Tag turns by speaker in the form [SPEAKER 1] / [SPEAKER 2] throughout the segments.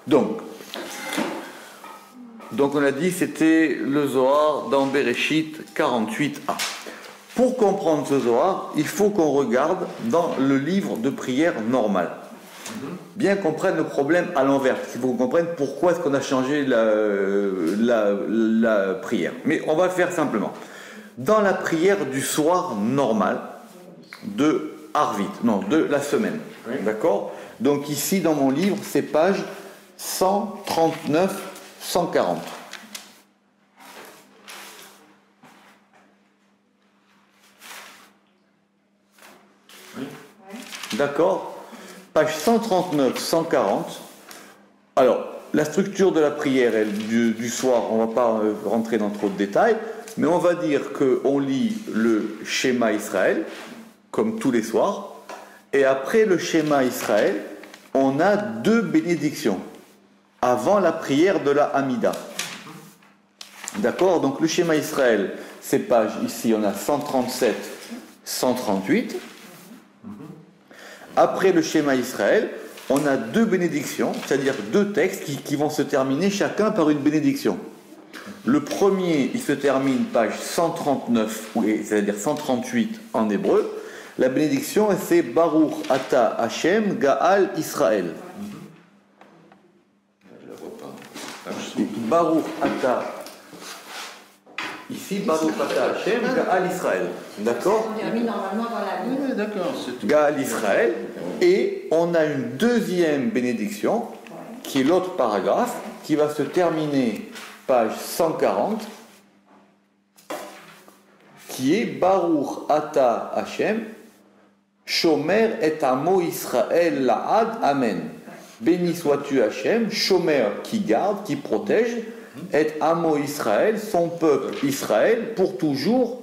[SPEAKER 1] Donc on a dit c'était le Zohar dans Bereshit 48a. Pour comprendre ce Zohar, il faut qu'on regarde dans le livre de prière normal. Bien qu'on prenne le problème à l'envers, il faut qu'on comprenne pourquoi est-ce qu'on a changé la prière. Mais on va le faire simplement. Dans la prière du soir normal de Arvit, de la semaine. Oui. D'accord ? Donc ici dans mon livre, c'est page 139, 140. Oui. D'accord ? Page 139, 140. Alors, la structure de la prière du soir, on ne va pas rentrer dans trop de détails, mais on va dire qu'on lit le schéma Israël, comme tous les soirs, et après le schéma Israël, on a 2 bénédictions, avant la prière de la Hamida. D'accord ? Donc le schéma Israël, ces pages, ici on a 137, 138. Après le schéma Israël, on a 2 bénédictions, c'est-à-dire 2 textes qui vont se terminer chacun par une bénédiction. Le premier, il se termine page 139, c'est-à-dire 138 en hébreu. La bénédiction, c'est Baruch Ata Hashem Gaal Israël.
[SPEAKER 2] Je la vois pas.
[SPEAKER 1] Baruch Ata. Ici, Baruch Ata Hashem Gaal Israël. D'accord ?
[SPEAKER 3] On termine normalement dans la ligne.
[SPEAKER 2] Oui, d'accord.
[SPEAKER 1] Gaal Israël. Et on a une deuxième bénédiction, qui est l'autre paragraphe, qui va se terminer page 140, qui est Baruch Ata Hashem Shomer et Amo Israël La'ad Amen. Béni sois-tu Hashem, Shomer qui garde, qui protège, et Amo Israël, son peuple Israël, pour toujours.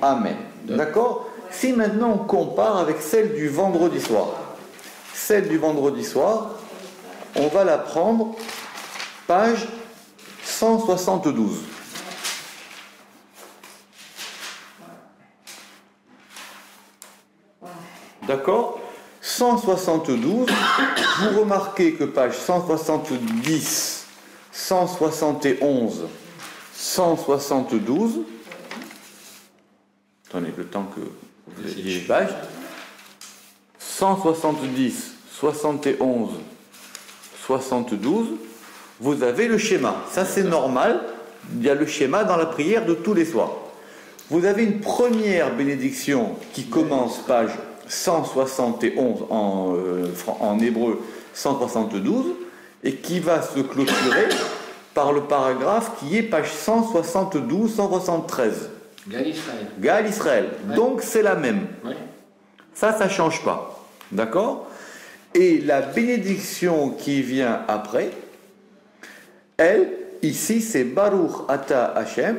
[SPEAKER 1] Amen. D'accord ? Si maintenant on compare avec celle du vendredi soir, celle du vendredi soir, on va la prendre page 172. D'accord ? 172, vous remarquez que page 170, 171, 172, attendez le temps que vous ayez les pages, 170, 71, 72, vous avez le schéma. Ça c'est normal, il y a le schéma dans la prière de tous les soirs. Vous avez une première bénédiction qui commence page 171 en hébreu 172 et qui va se clôturer par le paragraphe qui est page 172, 173.
[SPEAKER 2] Gaal Israël.
[SPEAKER 1] Gaal Israël. Ouais. Donc c'est la même.
[SPEAKER 2] Ouais.
[SPEAKER 1] Ça ne change pas. D'accord ? Et la bénédiction qui vient après, elle, ici, c'est Baruch Ata Hashem,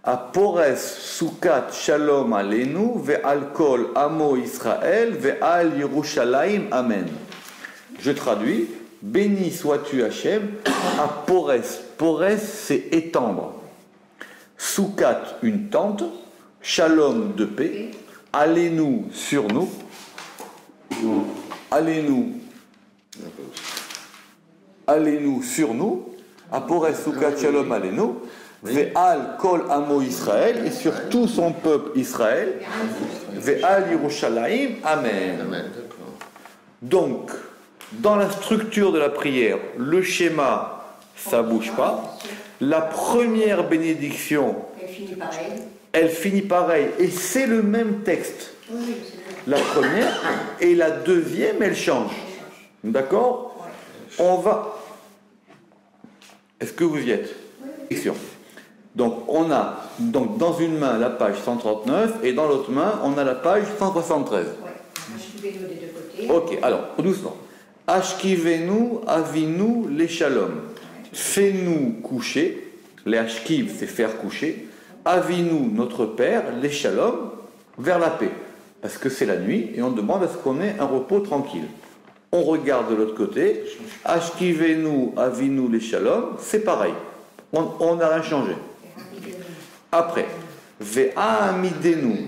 [SPEAKER 1] Apores Sukat Shalom Aleinu, Ve'al Kol Amo Israël, Ve'al Yerushalayim, Amen. Je traduis, béni sois-tu Hashem, Apores, Pores c'est étendre, Sukat une tente, Shalom de paix, Aleinu sur nous, Aleinu sur nous, Apores Sukat Shalom Aleinu, Ve'al Kol Amo Israël, et sur tout son peuple Israël, Ve'al Yerushalayim, Amen.
[SPEAKER 2] Amen, d'accord.
[SPEAKER 1] Donc, dans la structure de la prière, le schéma, ça ne bouge pas. La première bénédiction, elle finit pareil, et c'est le même texte. La première, et la deuxième, elle change. D'accord ? On va... Est-ce que vous y êtes ? Donc, on a dans une main la page 139 et dans l'autre main, on a la page 173. Ok, alors, doucement. Ashkivenu avinu les shalom. Fais-nous coucher. Les ashkiv, c'est faire coucher. Avinu, notre Père, les shalom, vers la paix. Parce que c'est la nuit et on demande à ce qu'on ait un repos tranquille. On regarde de l'autre côté. Ashkivenu avinu les shalom, c'est pareil. On n'a rien changé. Après, Ve'amidenu,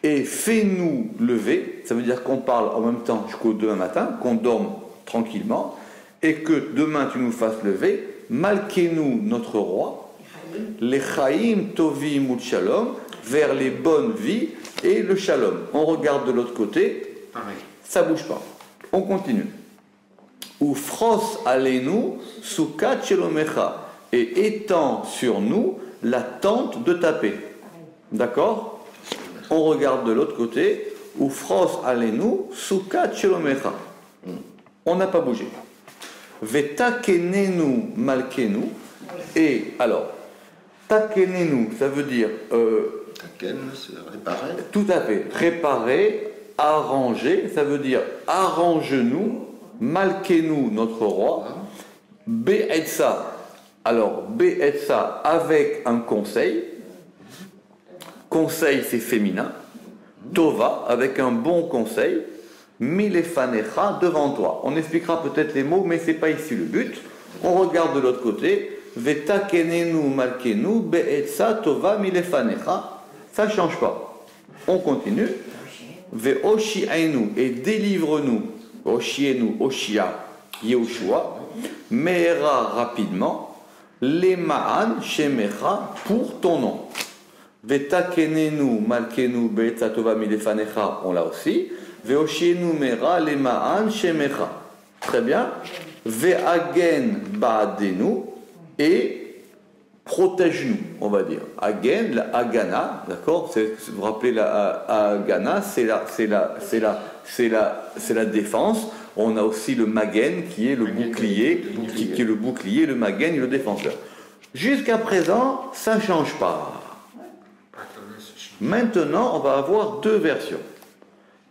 [SPEAKER 1] et fais-nous lever, ça veut dire qu'on parle en même temps jusqu'au demain matin, qu'on dorme tranquillement, et que demain tu nous fasses lever, Malkenu, notre roi, les Chaim Tovim ou Shalom, vers les bonnes vies et le Shalom. On regarde de l'autre côté, ça bouge pas. On continue. Ou Fros Aleinu, Sukat Shelomecha, et étend sur nous la tente de ta paix. D'accord? On regarde de l'autre côté, ou Fros Aleinu, Sukat Shelomecha. On n'a pas bougé. Vetakenenu Malkenu, et alors, Takenenu, ça veut dire.
[SPEAKER 2] Taken, c'est réparer.
[SPEAKER 1] Tout à fait. Réparer, arranger, ça veut dire arrange-nous, Malkenu, notre roi, Be'etsa. Alors, Be'etsa, avec un conseil. Conseil, c'est féminin. Tova, avec un bon conseil. Milefanecha, devant toi. On expliquera peut-être les mots, mais ce n'est pas ici le but. On regarde de l'autre côté. Vetakenenu malkenu be'etsa tova milefanecha. Ça ne change pas. On continue. Ve'oshi'enu, et délivre-nous. Oshi'enu, Oshia, Yehoshua. Me'era, rapidement. Lema'an shemecha, pour ton nom. Vetakenenu malkenu be'etsa tova milefanecha, on l'a aussi. Ve'oshi'enu me'era lema'an shemecha. Très bien. Ve'agen ba'adenu, et protège-nous, on va dire. Agen, la Agana, d'accord? Vous vous rappelez la Agana, c'est la défense. On a aussi le Magen, qui est le bouclier, qui est le bouclier, le Magen et le défenseur. Jusqu'à présent, ça ne change pas. Maintenant, on va avoir deux versions.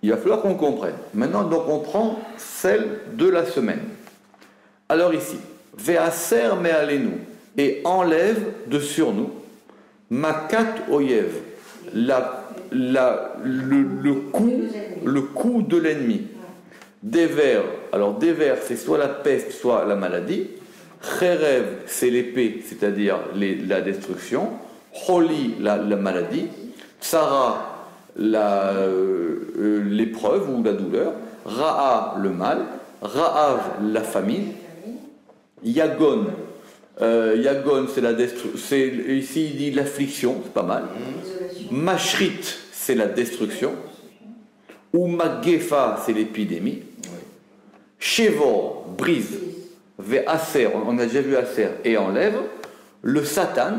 [SPEAKER 1] Il va falloir qu'on comprenne. Maintenant, donc, on prend celle de la semaine. Alors ici, Ve'aser me'alenu, et enlève de sur nous, Makat oyev, le coup de l'ennemi. Dever, alors Dever, c'est soit la peste, soit la maladie. Cherev, c'est l'épée, c'est-à-dire la destruction. Choli, la maladie. Tsara, l'épreuve ou la douleur. Ra'a, le mal. Ra'av, la famine. Yagon, c'est la destruction. Ici, il dit l'affliction, c'est pas mal. Mashrit, c'est la destruction. Ou Magefa, c'est l'épidémie. Shevor, brise. Ve'aser, on a déjà vu Aser, et enlève. Le Satan.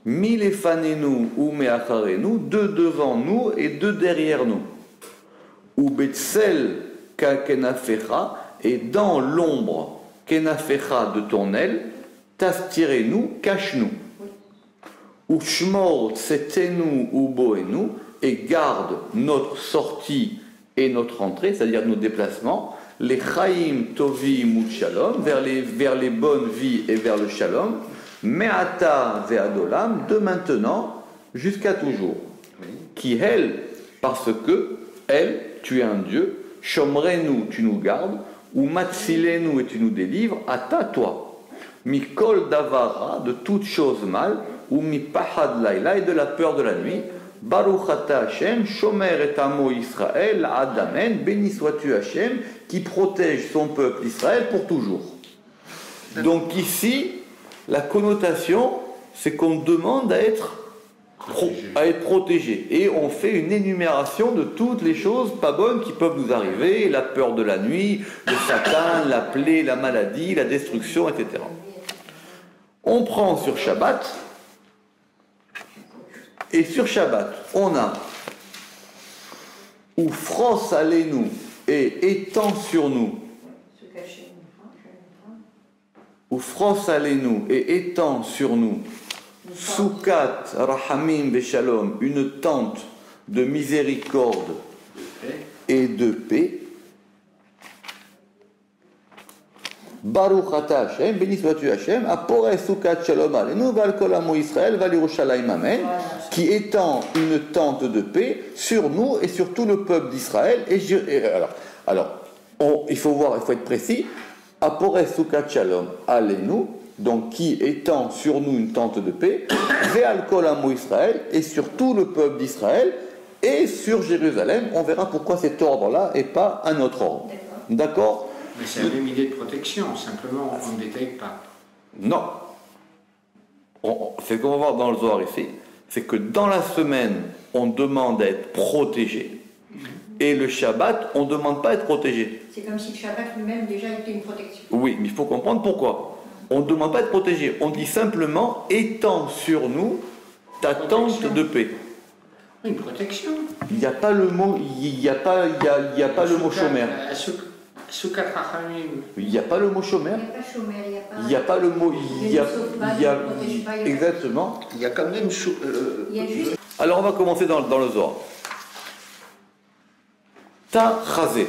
[SPEAKER 1] Milefanenu ou me'acharenu, deux devant nous et deux derrière nous. Ou Betsel kakenafecha, et dans l'ombre, kenafecha, de ton aile, tastirez-nous, cache-nous. Ou shmor tsetenu ou boenu, et garde notre sortie et notre entrée, c'est-à-dire nos déplacements, les chaim tovim ou shalom, vers les bonnes vies et vers le shalom, me'ata ve'adolam, de maintenant jusqu'à toujours. Qui elle, parce que elle, tu es un Dieu, shomrenu, tu nous gardes, ou matsilenu, et tu nous délivres, ata, toi. Mikol davara, de toute chose mal, ou mi pahad laila, et de la peur de la nuit. Baruch ata Hashem, shomer et amo Israël, adamen, béni sois-tu Hashem, qui protège son peuple Israël pour toujours. Donc ici, la connotation, c'est qu'on demande à être protégé. Et on fait une énumération de toutes les choses pas bonnes qui peuvent nous arriver, la peur de la nuit, le Satan, la plaie, la maladie, la destruction, etc. On prend sur Shabbat, et sur Shabbat, on a ou fros alenu, et étend sur nous, ou fros alenu, et étend sur nous, Sukat Rahamim Beshalom, une tente de miséricorde et de paix. Baruch ata Hashem, béni sois-tu Hashem, apore Sukat Shalom alenu, val kol amo Israël, val Yerushalayim amen, qui étend une tente de paix sur nous et sur tout le peuple d'Israël. Alors, il faut être précis. Apore Sukat Shalom alenu, donc qui étend sur nous une tente de paix, ve'al kol amo Israël, et sur tout le peuple d'Israël, et sur Jérusalem. On verra pourquoi cet ordre-là et pas un autre ordre. D'accord?
[SPEAKER 3] Mais c'est la même idée de protection, simplement on ne détecte pas.
[SPEAKER 1] Non. C'est ce qu'on va voir dans le Zohar ici, c'est que dans la semaine, on demande à être protégé, et le Shabbat, on ne demande pas à être protégé.
[SPEAKER 4] C'est comme si le Shabbat lui-même déjà était une protection.
[SPEAKER 1] Oui, mais il faut comprendre pourquoi. On ne demande pas à être protégé, on dit simplement « étends sur nous ta tente de paix ».
[SPEAKER 3] Une protection.
[SPEAKER 1] Il n'y a pas le mot, il n'y a pas le mot chômer.
[SPEAKER 3] Soukat Rachamim.
[SPEAKER 1] Il n'y a pas le mot chômer.
[SPEAKER 4] Il n'y a pas chômer,
[SPEAKER 1] Il n'y a pas le mot. Exactement.
[SPEAKER 2] Il y a quand même.
[SPEAKER 4] Il y a juste.
[SPEAKER 1] Alors on va commencer dans le Zohar. Ta chazé,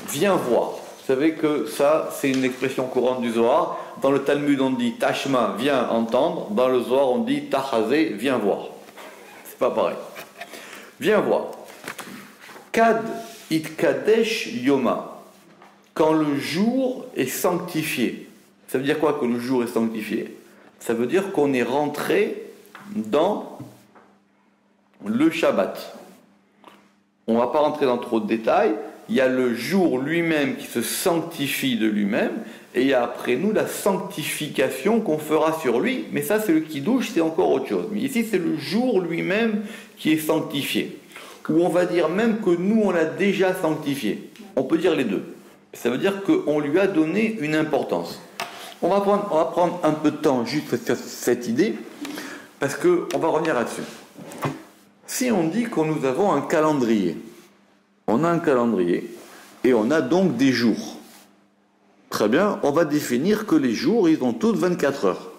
[SPEAKER 1] viens voir. Vous savez que ça, c'est une expression courante du Zohar. Dans le Talmud, on dit Tashma, viens entendre. Dans le Zohar, on dit Ta chazé, viens voir. C'est pas pareil. Viens voir. Kad itkadesh yoma. Quand le jour est sanctifié. Ça veut dire quoi que le jour est sanctifié? Ça veut dire qu'on est rentré dans le Shabbat. On ne va pas rentrer dans trop de détails. Il y a le jour lui-même qui se sanctifie de lui-même, et il y a après nous la sanctification qu'on fera sur lui. Mais ça, c'est le Kiddush, c'est encore autre chose. Mais ici, c'est le jour lui-même qui est sanctifié. Ou on va dire même que nous, on l'a déjà sanctifié. On peut dire les deux. Ça veut dire qu'on lui a donné une importance. On va prendre un peu de temps juste sur cette idée, parce qu'on va revenir là-dessus. Si on dit que nous avons un calendrier, on a un calendrier, et on a donc des jours. Très bien, on va définir que les jours, ils ont tous 24 heures.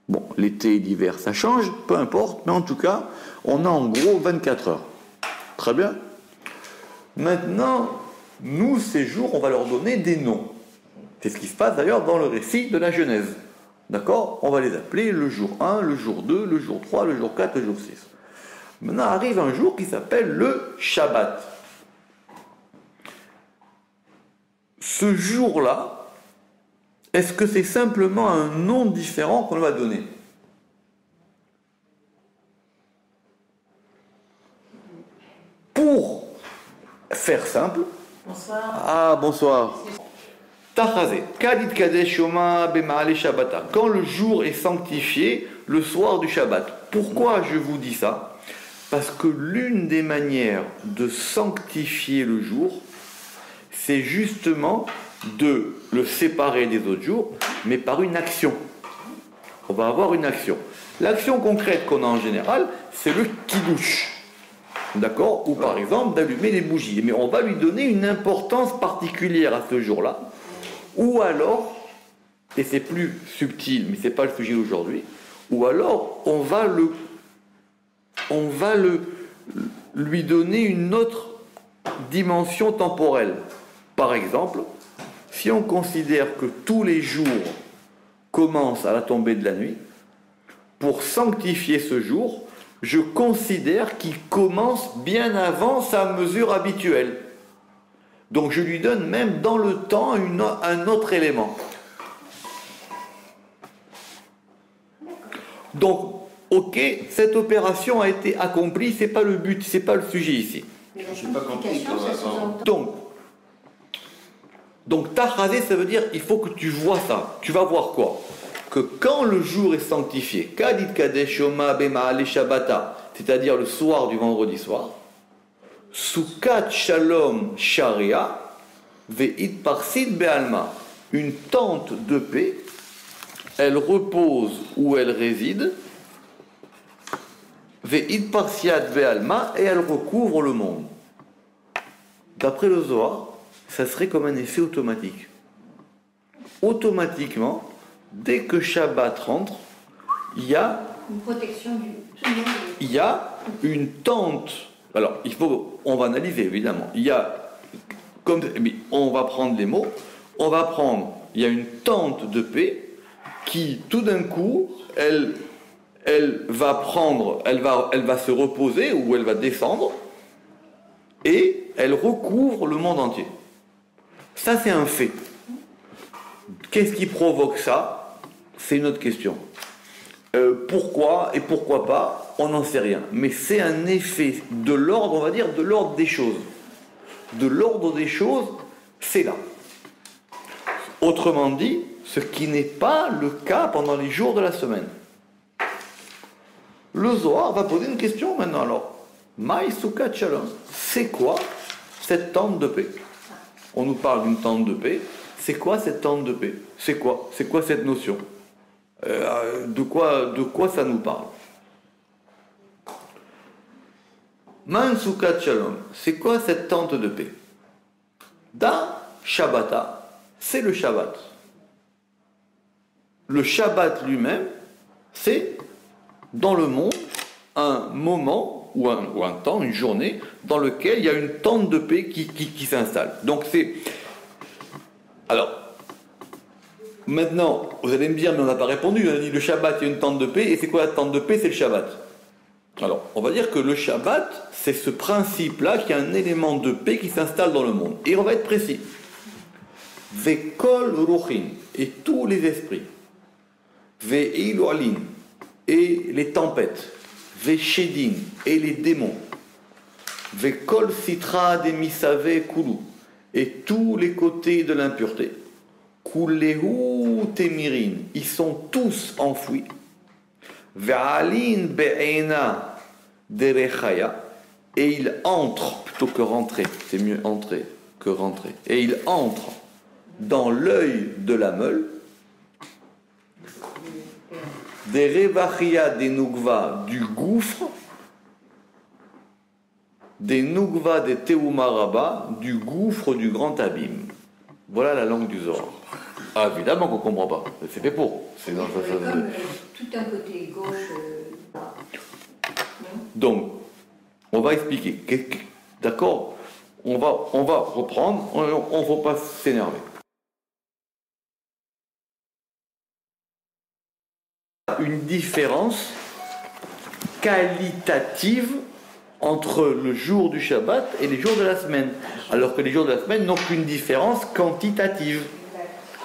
[SPEAKER 1] Bon, l'été et l'hiver, ça change, peu importe, mais en tout cas, on a en gros 24 heures. Très bien. Maintenant, nous, ces jours, on va leur donner des noms. C'est ce qui se passe d'ailleurs dans le récit de la Genèse. D'accord? On va les appeler le jour 1, le jour 2, le jour 3, le jour 4, le jour 6. Maintenant arrive un jour qui s'appelle le Shabbat. Ce jour-là, est-ce que c'est simplement un nom différent qu'on va donner? Pour faire simple.
[SPEAKER 4] Bonsoir.
[SPEAKER 1] Ah, bonsoir. Tachazé. Kadit kadesh yoma b'ma'ale shabbata. Quand le jour est sanctifié, le soir du Shabbat. Pourquoi je vous dis ça? Parce que l'une des manières de sanctifier le jour, c'est justement de le séparer des autres jours, mais par une action. On va avoir une action. L'action concrète qu'on a en général, c'est le kiddush. D'accord? Ou par exemple d'allumer des bougies. Mais on va lui donner une importance particulière à ce jour-là. Ou alors, et c'est plus subtil, mais ce n'est pas le sujet d'aujourd'hui, ou alors on va lui donner une autre dimension temporelle. Par exemple, si on considère que tous les jours commencent à la tombée de la nuit, pour sanctifier ce jour, je considère qu'il commence bien avant sa mesure habituelle. Donc je lui donne même dans le temps un autre élément. Donc, ok, cette opération a été accomplie, c'est pas le but, c'est pas le sujet ici.
[SPEAKER 4] Mais la sanctification, ça sous-entend.
[SPEAKER 1] Donc tachazé, ça veut dire il faut que tu vois ça. Tu vas voir quoi? Que quand le jour est sanctifié, kadit kadesh yoma b'ma'ale shabbata, c'est-à-dire le soir du vendredi soir, sukat shalom sharia ve'it parsit be'alma, une tente de paix, elle repose où elle réside, ve'it parsiat be'alma, et elle recouvre le monde. D'après le Zohar, ça serait comme un effet automatique. Automatiquement, dès que Shabbat rentre, il y a
[SPEAKER 4] Une protection du.
[SPEAKER 1] il y a une tente. Alors, on va analyser évidemment. Il y a, on va prendre les mots. Il y a une tente de paix qui, tout d'un coup, elle va se reposer ou elle va descendre et elle recouvre le monde entier. Ça, c'est un fait. Qu'est-ce qui provoque ça? C'est une autre question. Pourquoi et pourquoi pas, on n'en sait rien. Mais c'est un effet de l'ordre, on va dire, de l'ordre des choses. De l'ordre des choses, c'est là. Autrement dit, ce qui n'est pas le cas pendant les jours de la semaine. Le Zohar va poser une question maintenant alors. Maï Sukkot Shalom, c'est quoi cette tente de paix? On nous parle d'une tente de paix. C'est quoi cette tente de paix? C'est quoi cette notion? De quoi ça nous parle? Man Sukkot Shalom, c'est quoi cette tente de paix? Da Shabbata, c'est le Shabbat. Le Shabbat lui-même, c'est dans le monde un moment ou un temps, une journée, dans lequel il y a une tente de paix qui s'installe. Donc c'est... Alors, maintenant, vous allez me dire, mais on n'a pas répondu, on a dit le Shabbat, il y a une tente de paix, et c'est quoi la tente de paix? C'est le Shabbat. Alors, on va dire que le Shabbat, c'est ce principe-là, qu'il y a un élément de paix qui s'installe dans le monde. Et on va être précis. Vekol ruchin, et tous les esprits. Ve'ilualin, et les tempêtes. Ve'shedin, et les démons. Vekol sitra de misave kulu, et tous les côtés de l'impureté. Kulehu temirin, ils sont tous enfouis. Ve'alin be'ena derechaya, et il entre, plutôt que rentrer, c'est mieux entrer que rentrer, et il entre dans l'œil de la meule, des revachia des nougva du gouffre, des nougva des teumaraba du gouffre du grand abîme. Voilà la langue du Zohar. Ah, évidemment qu'on ne comprend pas. C'est fait pour. C'est dans
[SPEAKER 4] Comme tout un côté gauche.
[SPEAKER 1] Donc, on va expliquer. D'accord? On va reprendre. On ne faut pas s'énerver. Une différence qualitative entre le jour du Shabbat et les jours de la semaine. Alors que les jours de la semaine n'ont qu'une différence quantitative.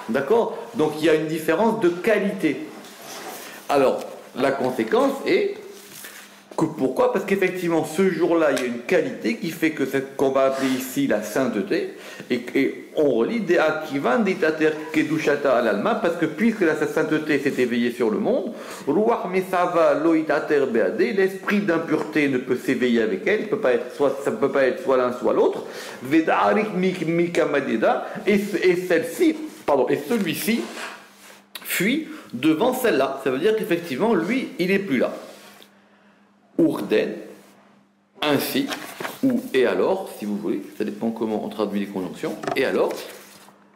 [SPEAKER 1] D'accord? Donc il y a une différence de qualité. Alors, la conséquence est que pourquoi? Parce qu'effectivement, ce jour-là, il y a une qualité qui fait que ce qu'on va appeler ici la sainteté, et on relit des akivan ditater kedushata al-alma, parce que puisque la sainteté s'est éveillée sur le monde, ruach mesava loitater beade, l'esprit d'impureté ne peut s'éveiller avec elle, ça ne peut pas être soit l'un soit l'autre, vedarik mikamadeda, et celui-ci fuit devant celle-là. Ça veut dire qu'effectivement, lui, il n'est plus là. Urden, ainsi, ou et alors, si vous voulez, ça dépend comment on traduit les conjonctions, et alors,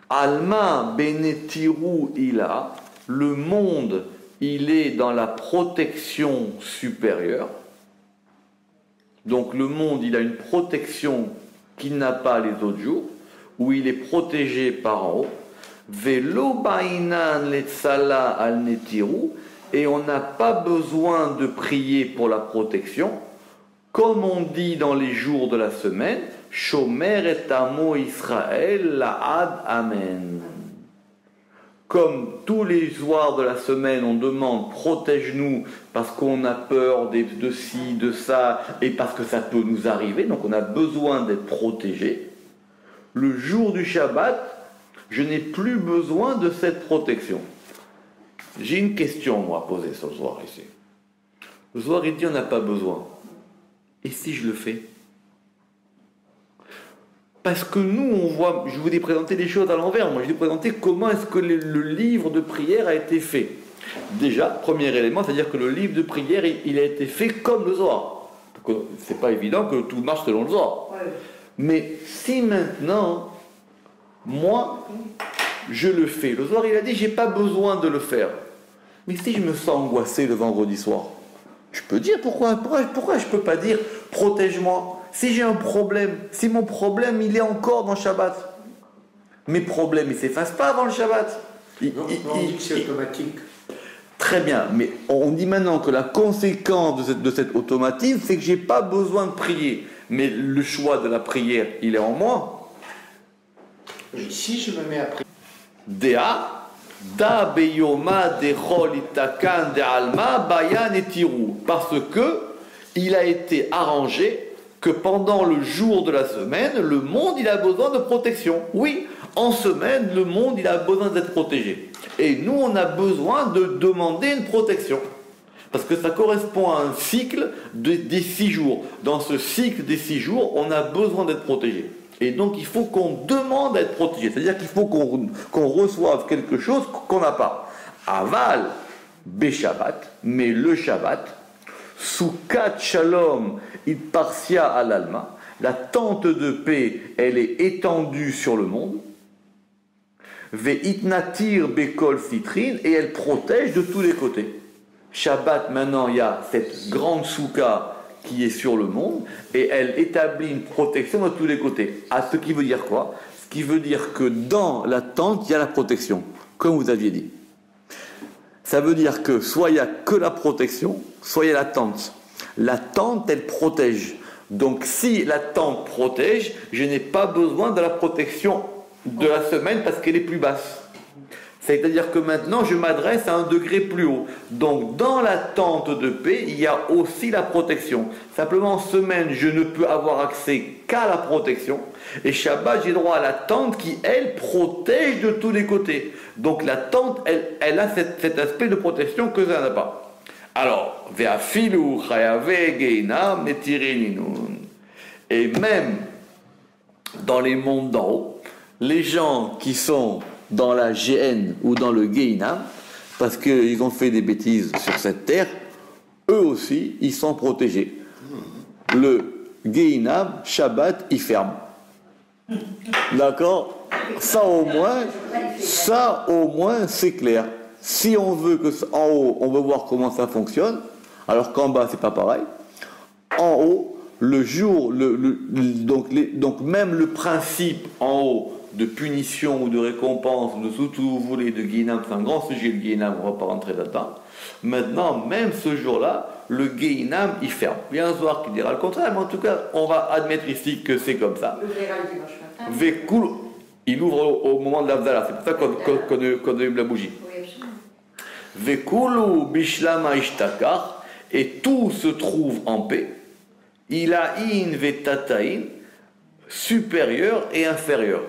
[SPEAKER 1] Alma benetiru ila, le monde, il est dans la protection supérieure, donc le monde, il a une protection qu'il n'a pas les autres jours, où il est protégé par en haut, velo bainan letzala al netiru, et on n'a pas besoin de prier pour la protection, comme on dit dans les jours de la semaine, Shomer et amo Israël la'ad amen. Comme tous les soirs de la semaine, on demande protège-nous parce qu'on a peur de ci, de ça, et parce que ça peut nous arriver, donc on a besoin d'être protégé. Le jour du Shabbat, je n'ai plus besoin de cette protection. J'ai une question, moi, à poser ce soir ici. Le soir, il dit on n'a pas besoin. Et si je le fais? Parce que nous, on voit, je vous ai présenté les choses à l'envers. Moi, je vous ai présenté comment est-ce que le livre de prière a été fait. Déjà, premier élément, c'est-à-dire que le livre de prière, il a été fait comme le Zohar. C'est pas évident que tout marche selon le Zohar. Ouais. Mais si maintenant, moi, je le fais. Le Zohar, il a dit, j'ai pas besoin de le faire. Mais si je me sens angoissé le vendredi soir, je peux dire pourquoi je peux pas dire protège-moi. Si j'ai un problème, si mon problème il est encore dans le Shabbat, mes problèmes ils s'effacent pas avant le Shabbat.
[SPEAKER 3] On dit que c'est automatique.
[SPEAKER 1] Très bien, mais on dit maintenant que la conséquence de cette automatisme, c'est que j'ai pas besoin de prier. Mais le choix de la prière, il est en moi.
[SPEAKER 3] Et si je me mets à prier,
[SPEAKER 1] Dea da beyoma de chol itakan de alma bayan etiru, parce que il a été arrangé que pendant le jour de la semaine, le monde il a besoin de protection. Oui, En semaine, le monde, il a besoin d'être protégé. Et nous, on a besoin de demander une protection. Parce que ça correspond à un cycle des 6 jours. Dans ce cycle des 6 jours, on a besoin d'être protégé. Et donc, il faut qu'on demande à être protégé. C'est-à-dire qu'il faut qu'on reçoive quelque chose qu'on n'a pas. Aval, Shabbat, mais le Shabbat, Soukat Shalom, Itparsia al Alma, la tente de paix, elle est étendue sur le monde. Ve'itnatir bekol citrin, et elle protège de tous les côtés. Shabbat, maintenant, il y a cette grande souka qui est sur le monde, et elle établit une protection de tous les côtés. À ce qui veut dire quoi? Ce qui veut dire que dans la tente, il y a la protection, comme vous aviez dit. Ça veut dire que soit il n'y a que la protection, soit il y a la tente. La tente, elle protège. Donc si la tente protège, je n'ai pas besoin de la protection de la semaine parce qu'elle est plus basse. C'est-à-dire que maintenant, je m'adresse à un degré plus haut. Donc, dans la tente de paix, il y a aussi la protection. Simplement, en semaine, je ne peux avoir accès qu'à la protection. Et Shabbat, j'ai droit à la tente qui, elle, protège de tous les côtés. Donc, la tente, elle a cet aspect de protection que ça n'a pas. Alors, Ve'afilu chayave geinam netirinun. Et même dans les mondes d'en haut, les gens qui sont dans la GN ou dans le Gehinam, parce qu'ils ont fait des bêtises sur cette terre, eux aussi, ils sont protégés. Le Gehinam, Shabbat, il ferme. D'accord? Ça au moins, c'est clair. Si on veut que en haut, on veut voir comment ça fonctionne, alors qu'en bas, c'est pas pareil. En haut, le jour, donc même le principe en haut, de punition ou de récompense, de tout ce que vous voulez, de Gehinam, c'est un grand sujet, le Gehinam, on ne va pas rentrer là-dedans. Maintenant, même ce jour-là, le Gehinam, il ferme. Il y a un soir qui dira le contraire, mais en tout cas, on va admettre ici que c'est comme ça.
[SPEAKER 4] Le verra le dimanche matin.
[SPEAKER 1] Vekul, il ouvre au moment de l'Avdala, c'est pour ça qu'on allume la bougie.
[SPEAKER 4] Oui, absolument.
[SPEAKER 1] Vekulu bishlama ishtakar, et tout se trouve en paix. Ilahin vetatain, supérieur et inférieur.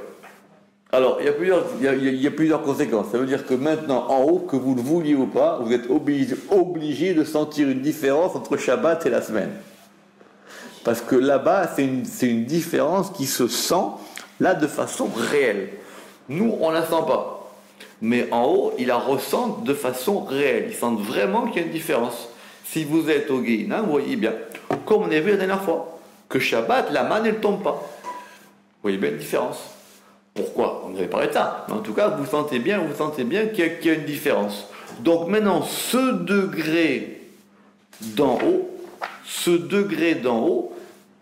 [SPEAKER 1] Alors, il y a plusieurs conséquences. Ça veut dire que maintenant, en haut, que vous le vouliez ou pas, vous êtes obligé de sentir une différence entre Shabbat et la semaine. Parce que là-bas, c'est une différence qui se sent, là, de façon réelle. Nous, on ne la sent pas. Mais en haut, ils la ressentent de façon réelle. Ils sentent vraiment qu'il y a une différence. Si vous êtes au Gehinam, vous voyez bien, comme on a vu la dernière fois, que Shabbat, la manne, elle ne tombe pas. Vous voyez bien une différence. Pourquoi? On n'avait pas de ça. Mais en tout cas, vous sentez bien qu'il y a une différence. Donc maintenant, ce degré d'en haut,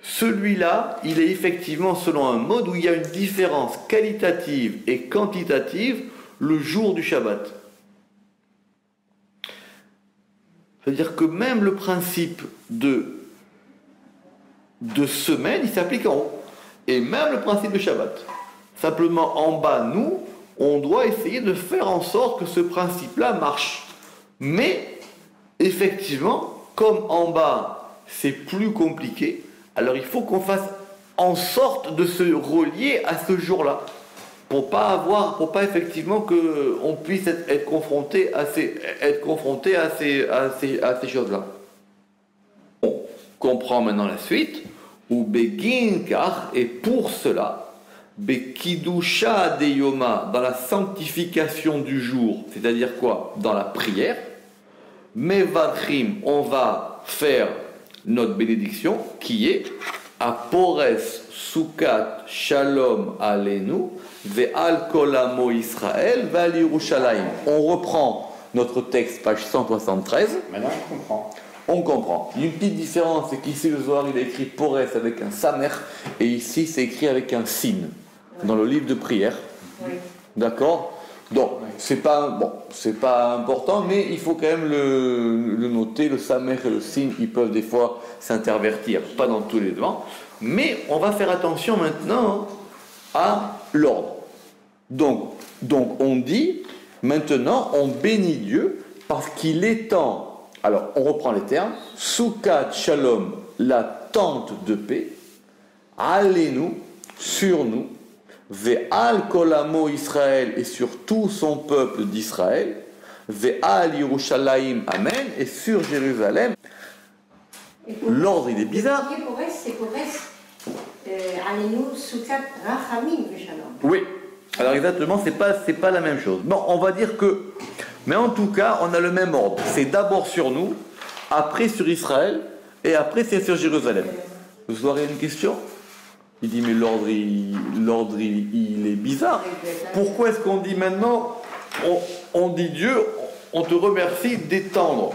[SPEAKER 1] celui-là, il est effectivement selon un mode où il y a une différence qualitative et quantitative le jour du Shabbat. C'est-à-dire que même le principe de semaine, il s'applique en haut. Et même le principe de Shabbat. Simplement, en bas, nous, on doit essayer de faire en sorte que ce principe-là marche. Mais, effectivement, comme en bas, c'est plus compliqué, alors il faut qu'on fasse en sorte de se relier à ce jour-là. Pour pas effectivement qu'on puisse être confronté à ces choses-là. On comprend maintenant la suite. Ou begin car, et pour cela, Bekidusha de Yoma, dans la sanctification du jour, c'est-à-dire quoi? Dans la prière, Mevarchim, on va faire notre bénédiction, qui est Apores Sukat Shalom Alenu, Ve'al Kol Amo Israël, Ve'al Yerushalayim. On reprend notre texte, page 173.
[SPEAKER 3] Maintenant,
[SPEAKER 1] On comprend. Il y a une petite différence, c'est qu'ici le Zohar il est écrit Pores avec un Samer, et ici c'est écrit avec un Sin, dans le livre de prière.
[SPEAKER 4] Oui.
[SPEAKER 1] D'accord? Donc, c'est pas important, mais il faut quand même le noter. Le Samer et le Sin, ils peuvent des fois s'intervertir, pas dans tous les devants. Mais on va faire attention maintenant à l'ordre. Donc on dit, maintenant, on bénit Dieu parce qu'il étend. Alors, on reprend les termes. Soukat Shalom, la tente de paix. Allez-nous, sur nous. Ve'al kolamo Israël, et sur tout son peuple d'Israël. Ve'al Yerushalayim, amen, et sur Jérusalem. L'ordre, il est bizarre.
[SPEAKER 4] C'est Kores, Alenu Sukat Rachamim Shalom.
[SPEAKER 1] Oui. Alors exactement, c'est pas la même chose. Bon, on va dire que, mais en tout cas, on a le même ordre. C'est d'abord sur nous, après sur Israël, et après c'est sur Jérusalem. Vous aurez une question? Il dit, mais l'ordre, il est bizarre. Pourquoi est-ce qu'on dit maintenant, on dit Dieu, on te remercie d'étendre?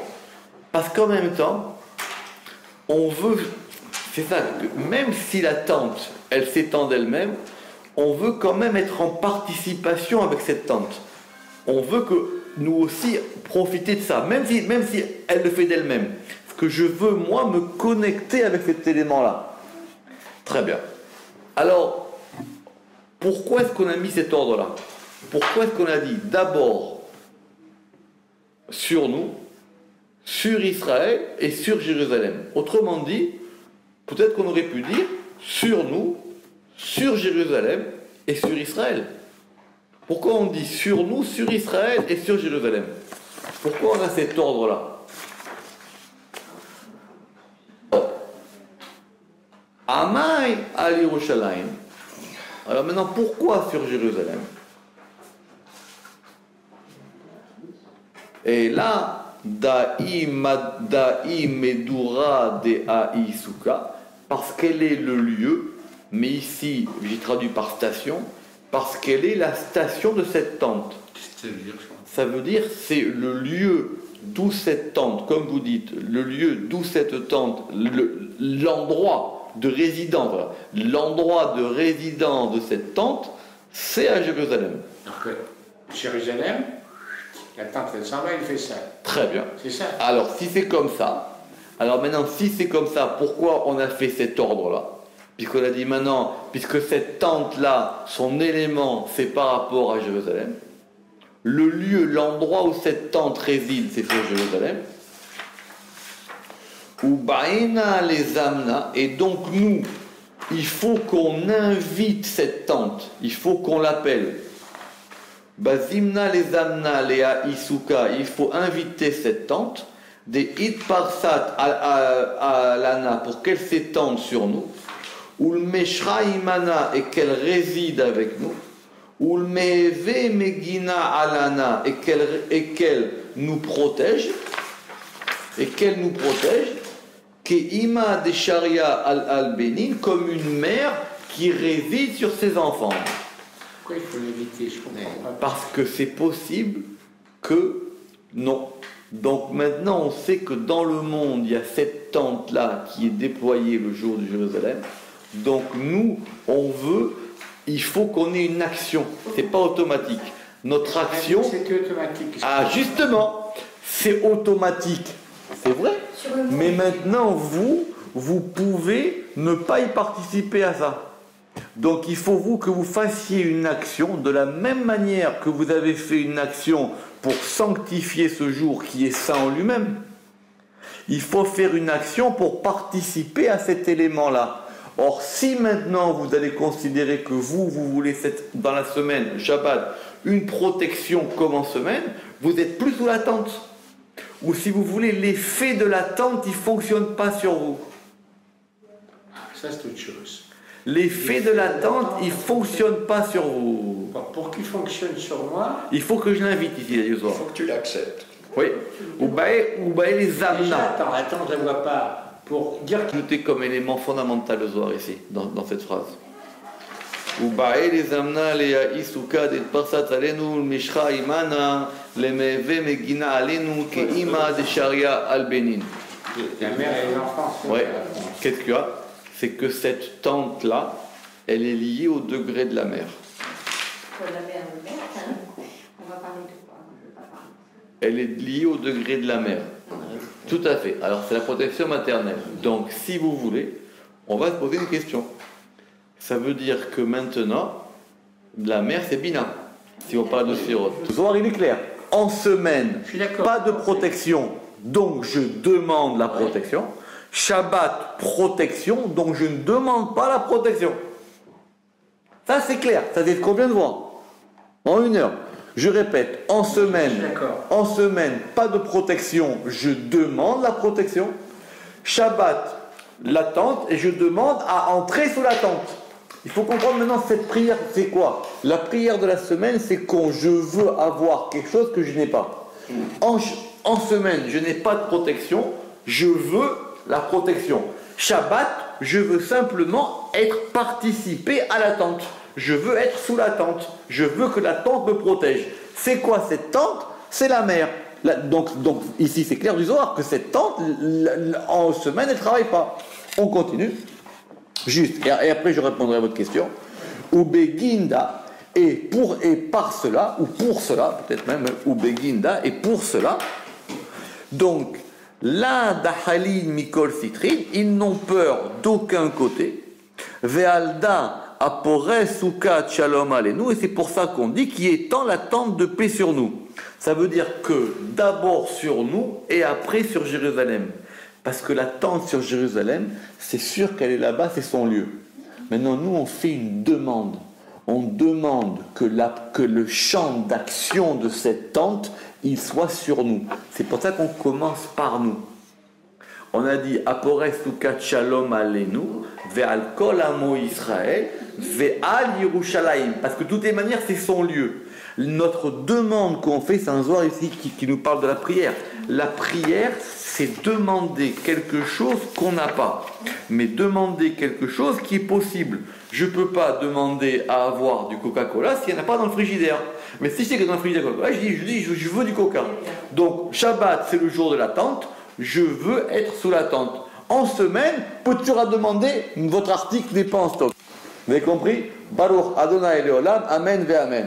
[SPEAKER 1] Parce qu'en même temps, on veut, c'est ça, même si la tente, elle s'étend d'elle-même, on veut quand même être en participation avec cette tente. On veut que nous aussi profiter de ça, même si elle le fait d'elle-même. Parce que je veux, moi, me connecter avec cet élément-là. Très bien. Alors, pourquoi est-ce qu'on a mis cet ordre-là? Pourquoi est-ce qu'on a dit d'abord sur nous, sur Israël et sur Jérusalem? Autrement dit, peut-être qu'on aurait pu dire sur nous, sur Jérusalem et sur Israël. Pourquoi on dit sur nous, sur Israël et sur Jérusalem? Pourquoi on a cet ordre-là? Amai al Yerushalayim. Alors maintenant, pourquoi sur Jérusalem? Et là, da'i medura de Aïsuka, parce qu'elle est le lieu, mais ici, j'ai traduit par station, parce qu'elle est la station de cette tente. Ça veut dire, c'est le lieu d'où cette tente, comme vous dites, le lieu d'où cette tente, l'endroit de résidence, voilà. L'endroit de résidence de cette tente, c'est à Jérusalem.
[SPEAKER 3] Donc, Jérusalem, la tente, elle s'en va, il fait ça.
[SPEAKER 1] Très bien.
[SPEAKER 3] C'est ça.
[SPEAKER 1] Alors, si c'est comme ça, alors maintenant, si c'est comme ça, pourquoi on a fait cet ordre-là? Puisqu'on a dit maintenant, puisque cette tente-là, son élément, c'est par rapport à Jérusalem. Le lieu, l'endroit où cette tente réside, c'est sur Jérusalem. Ou Baïna les amna, et donc nous, il faut qu'on invite cette tente, il faut qu'on l'appelle. Bazimna les amna les Isuka, il faut inviter cette tente, des Itparsat à l'ana, pour qu'elle s'étende sur nous, ou le Meshra imana, et qu'elle réside avec nous, ou le Meheve Megina alana, et qu'elle nous protège, Ke'ima de Sharia al-Benin, comme une mère qui réside sur ses enfants.
[SPEAKER 3] Pourquoi il faut l'éviter? Je comprends pas.
[SPEAKER 1] Parce que c'est possible que non. Donc maintenant, on sait que dans le monde, il y a cette tente-là qui est déployée le jour de Jérusalem. Donc nous, on veut, il faut qu'on ait une action. C'est pas automatique. Notre action.
[SPEAKER 3] C'est automatique.
[SPEAKER 1] Ah, justement, c'est automatique. C'est vrai. Mais maintenant, vous pouvez ne pas y participer à ça. Donc il faut que vous fassiez une action de la même manière que vous avez fait une action pour sanctifier ce jour qui est saint en lui-même. Il faut faire une action pour participer à cet élément-là. Or, si maintenant vous allez considérer que vous voulez dans la semaine, Shabbat, une protection comme en semaine, vous êtes plus sous la tente. Ou si vous voulez, l'effet de la tente, il ne fonctionne pas sur vous.
[SPEAKER 3] Ça, c'est autre chose.
[SPEAKER 1] L'effet de la tente, il ne fonctionne pas sur vous.
[SPEAKER 3] Bon, pour qu'il fonctionne sur moi,
[SPEAKER 1] il faut que je l'invite ici,
[SPEAKER 2] il faut que tu l'acceptes.
[SPEAKER 1] Oui. Ou les amna.
[SPEAKER 3] déjà, attends, je ne vois pas. Pour dire que.
[SPEAKER 1] Notez comme élément fondamental le soir ici, dans cette phrase. ובעי לזמנה ליעיסוקה דתפרסת עלינו משחה עמנה למהווה מגינה עלינו כאימא דשריה על בנין.
[SPEAKER 3] La mère et les enfants.
[SPEAKER 1] Oui, qu'est-ce qu'il y a? C'est que cette tente-là, elle est liée au degré de la mère.
[SPEAKER 4] Pour la mère, on va parler de quoi? Je vais pas parler.
[SPEAKER 1] Elle est liée au degré de la mère. Tout à fait. Alors c'est la protection maternelle. Donc si vous voulez, on va se poser une question. Ça veut dire que maintenant, la mère c'est Bina, si on parle de Sirot. Zohar, il est clair. En semaine, pas de protection, donc je demande la protection. Shabbat, protection, donc je ne demande pas la protection. Ça c'est clair, ça c'est ce qu'on vient de voir. En 1 heure. Je répète, en semaine, pas de protection, je demande la protection. Shabbat, la tente, et je demande à entrer sous la tente. Il faut comprendre maintenant cette prière, c'est quoi? La prière de la semaine, c'est quand je veux avoir quelque chose que je n'ai pas. En semaine, je n'ai pas de protection, je veux la protection. Shabbat, je veux simplement participer à la tente. Je veux être sous la tente. Je veux que la tente me protège. C'est quoi cette tente? C'est la mer. Donc ici, c'est clair du Zohar que cette tente, en semaine, elle ne travaille pas. On continue. Juste, et après je répondrai à votre question. Ubeginda, et par cela, ou pour cela, peut-être même, Ubeginda, et pour cela, donc, la dahalin mikol citrin, ils n'ont peur d'aucun côté. Vealda apore sukat shalom alenu, et c'est pour ça qu'on dit qu'il est temps la tente de paix sur nous. Ça veut dire que d'abord sur nous et après sur Jérusalem. Parce que la tente sur Jérusalem, c'est sûr qu'elle est là-bas, c'est son lieu. Maintenant, nous, on fait une demande. On demande que le champ d'action de cette tente, il soit sur nous. C'est pour ça qu'on commence par nous. On a dit Apores sukat shalom alenu, ve'al kol amo Israël, ve'al Yerushalayim. Parce que de toutes les manières, c'est son lieu. Notre demande qu'on fait, c'est un Zohar ici qui nous parle de la prière. La prière, c'est demander quelque chose qu'on n'a pas. Mais demander quelque chose qui est possible. Je ne peux pas demander à avoir du Coca-Cola s'il n'y en a pas dans le frigidaire. Mais si c'est que dans le frigidaire Coca-Cola, je veux du Coca. Donc, Shabbat, c'est le jour de la tente. Je veux être sous la tente. En semaine, peut-tu demander, votre article n'est pas en stock. Vous avez compris? Baruch Adonai Leolam, Amen ve Amen.